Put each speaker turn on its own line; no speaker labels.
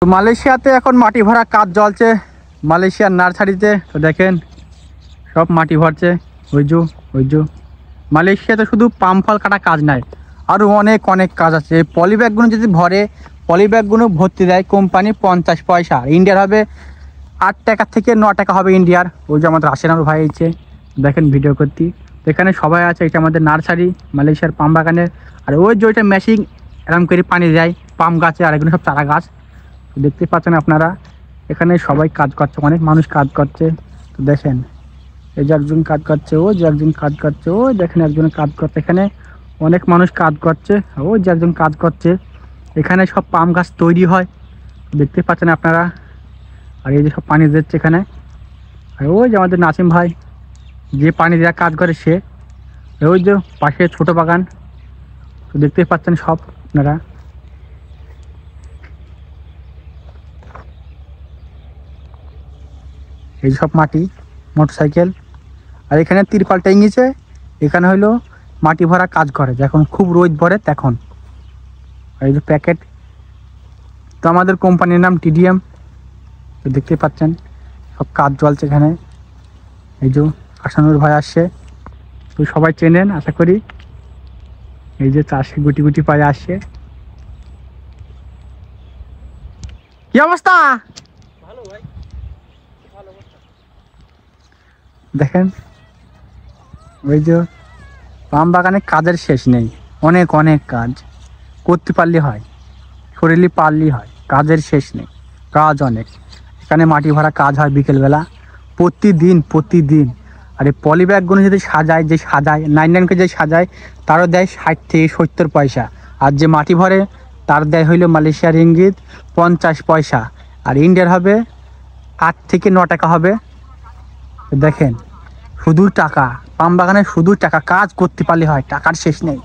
তো মালয়েশিয়াতে এখন মাটি ভরা কাজ চলছে মালয়েশিয়ার নার্সারিতে। তো দেখেন সব মাটি ভরছে। ওই যে মালয়েশিয়াতে শুধু পাম ফল কাটা কাজ নাই, আরও অনেক অনেক কাজ আছে। এই পলিব্যাগগুলো যদি ভরে, পলিব্যাগগুলো ভর্তি দেয় কোম্পানি 50 পয়সা। ইন্ডিয়ার হবে 8 টাকা থেকে 9 টাকা হবে ইন্ডিয়ার। ওই যে আমাদের রাশিয়ার ভাই হয়েছে, দেখেন ভিডিও করতে। এখানে সবাই আছে। এটা আমাদের নার্সারি মালয়েশিয়ার পাম বাগানের। আর ওই যে ওইটা মেশিন এরম করে পানি দেয় পাম গাছে, আর এগুলো সব চারা গাছ। দেখতে পাচ্ছেন আপনারা, এখানে সবাই কাজ করছে, অনেক মানুষ কাজ করছে। তো দেখেন এই যে একজন কাজ করছে, ও যে একজন কাজ করছে, ও দেখেন একজন কাজ করছে। এখানে অনেক মানুষ কাজ করছে, ও যে একজন কাজ করছে। এখানে সব পাম গাছ তৈরি হয়, দেখতে পাচ্ছেন আপনারা। আর এই যে সব পানি দিচ্ছে এখানে। আর ওই যে আমাদের নাসিম ভাই যে পানি দেওয়া কাজ করে সে, ওই যে পাশে ছোট বাগান। তো দেখতে পাচ্ছেন সব আপনারা। এই সব মাটি, মোটরসাইকেল। আর এখানে তিরপাল টেঙ্গিছে। এখানে হলো মাটি ভরা কাজ করে যখন খুব রোদ ভরে তখন। এই যে প্যাকেট। তো আমাদের কোম্পানির নাম টিডিএম। তো দেখতে পাচ্ছেন সব কাজ চলছে এখানে। এই যে আসানুর ভাই আসছে, তো সবাই চেনেন আশা করি। এই যে চাষি গুটি গুটি পায়ে আসছে। কি অবস্থা? দেখেন ওই যে পাম বাগানে কাজের শেষ নেই, অনেক অনেক কাজ করতে পারলে হয়, শরীরে পারলেই হয়, কাজের শেষ নেই, কাজ অনেক। এখানে মাটি ভরা কাজ হয় বিকেলবেলা, প্রতিদিন। আর এই পলিব্যাগগুলো যদি সাজায়, যে সাজায় 99 যে সাজায়, তারও দেয় 60 থেকে 70 পয়সা। আর যে মাটি ভরে তার দেয় হইলো মালয়েশিয়ার রিঙ্গিত 50 পয়সা। আর ইন্ডিয়ার হবে 8 থেকে 9 টাকা হবে। দেখেন শুধু টাকা, পাম বাগানে শুধু টাকা, কাজ করতে পারলে হয়, টাকার শেষ নেই।